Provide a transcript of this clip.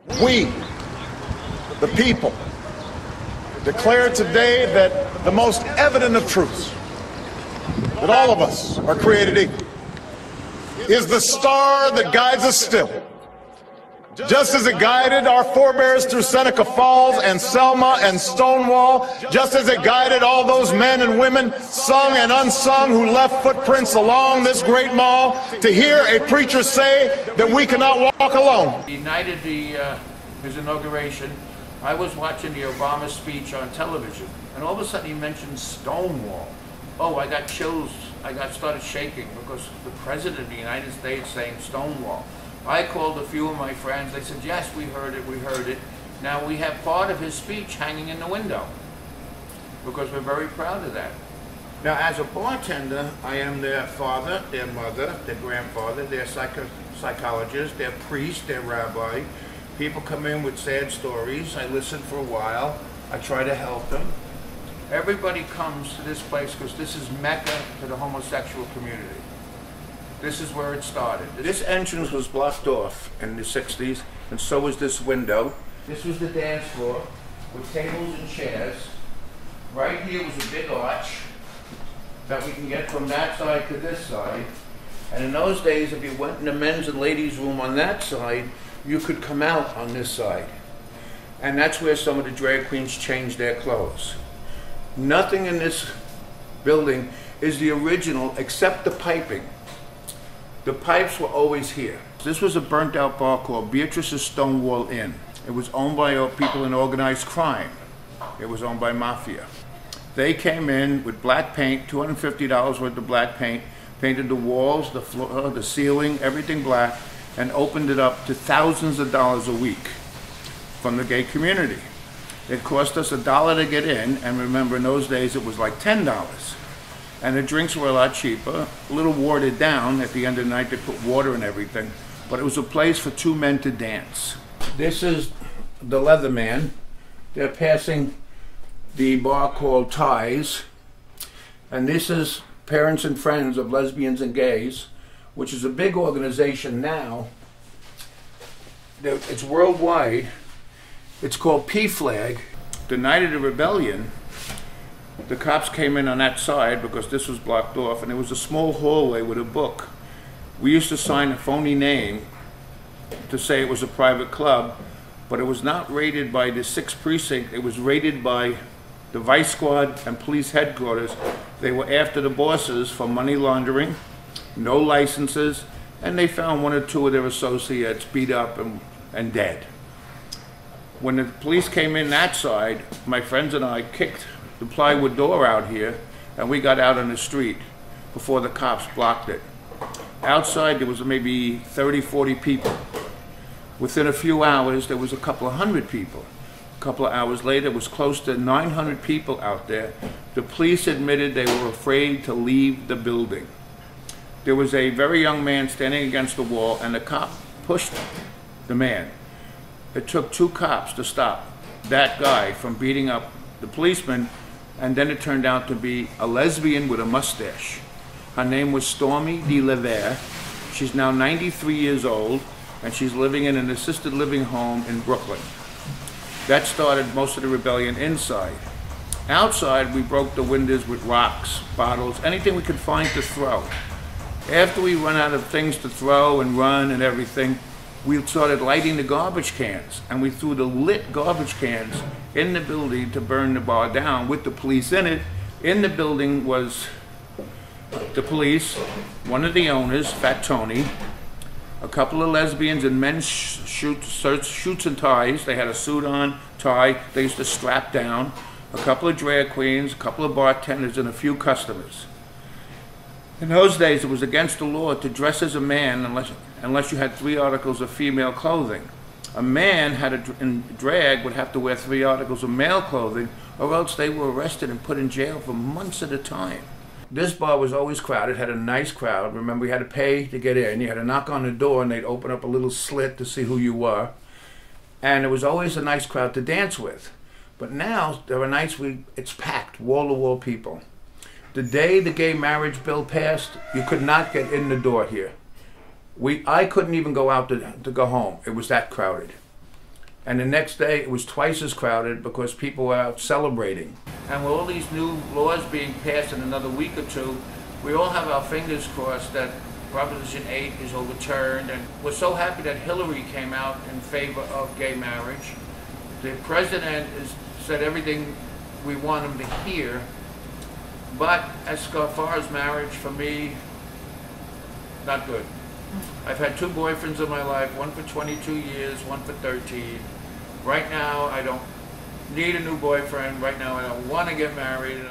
We, the people, declare today that the most evident of truths, that all of us are created equal, is the star that guides us still. Just as it guided our forebears through Seneca Falls and Selma and Stonewall, just as it guided all those men and women, sung and unsung, who left footprints along this great mall, to hear a preacher say that we cannot walk alone. He knighted his inauguration. I was watching the Obama speech on television, and all of a sudden he mentioned Stonewall. Oh, I got chills. I started shaking because the President of the United States saying Stonewall. I called a few of my friends. They said, yes, we heard it, we heard it. Now we have part of his speech hanging in the window because we're very proud of that. Now, as a bartender, I am their father, their mother, their grandfather, their psychologist, their priest, their rabbi. People come in with sad stories. I listen for a while. I try to help them. Everybody comes to this place because this is Mecca to the homosexual community. This is where it started. This entrance was blocked off in the 60s, and so was this window. This was the dance floor with tables and chairs. Right here was a big arch that we can get from that side to this side. And in those days, if you went in the men's and ladies' room on that side, you could come out on this side. And that's where some of the drag queens changed their clothes. Nothing in this building is the original except the piping. The pipes were always here. This was a burnt out bar called Beatrice's Stonewall Inn. It was owned by people in organized crime. It was owned by mafia. They came in with black paint, $250 worth of black paint, painted the walls, the floor, the ceiling, everything black, and opened it up to thousands of dollars a week from the gay community. It cost us $1 to get in, and remember in those days it was like $10. And the drinks were a lot cheaper, a little watered down. At the end of the night they put water in everything, but it was a place for two men to dance. This is the Leatherman. They're passing the bar called Ties, and this is Parents and Friends of Lesbians and Gays, which is a big organization now. It's worldwide. It's called PFLAG. The night of the rebellion, the cops came in on that side because this was blocked off, and there was a small hallway with a book. We used to sign a phony name to say it was a private club, but it was not rated by the 6th precinct. It was rated by the Vice Squad and police headquarters. They were after the bosses for money laundering, no licenses, and they found 1 or 2 of their associates beat up and dead. When the police came in that side, my friends and I kicked the plywood door out here, and we got out on the street before the cops blocked it. Outside there was maybe 30, 40 people. Within a few hours there was a couple of hundred people. A couple of hours later it was close to 900 people out there. The police admitted they were afraid to leave the building. There was a very young man standing against the wall, and the cop pushed the man. It took 2 cops to stop that guy from beating up the policeman, and then it turned out to be a lesbian with a mustache. Her name was Stormy DeLevere. She's now 93 years old, and she's living in an assisted living home in Brooklyn. That started most of the rebellion inside. Outside, we broke the windows with rocks, bottles, anything we could find to throw. After we run out of things to throw and run and everything, we started lighting the garbage cans, and we threw the lit garbage cans in the building to burn the bar down with the police in it. In the building was the police, one of the owners, Fat Tony, a couple of lesbians in men's suits and ties. They had a suit on, tie, they used to strap down, a couple of drag queens, a couple of bartenders, and a few customers. In those days, it was against the law to dress as a man unless you had 3 articles of female clothing. A man in drag would have to wear 3 articles of male clothing, or else they were arrested and put in jail for months at a time. This bar was always crowded, had a nice crowd. Remember, you had to pay to get in. You had to knock on the door, and they'd open up a little slit to see who you were. And it was always a nice crowd to dance with. But now, there are nights it's packed, wall-to-wall people. The day the gay marriage bill passed, you could not get in the door here. I couldn't even go out to go home. It was that crowded. And the next day it was twice as crowded because people were out celebrating. And with all these new laws being passed in another week or two, we all have our fingers crossed that Proposition 8 is overturned. And we're so happy that Hillary came out in favor of gay marriage. The president has said everything we want him to hear. But as far as marriage, for me, not good. I've had 2 boyfriends in my life, one for 22 years, one for 13. Right now, I don't need a new boyfriend. Right now, I don't want to get married.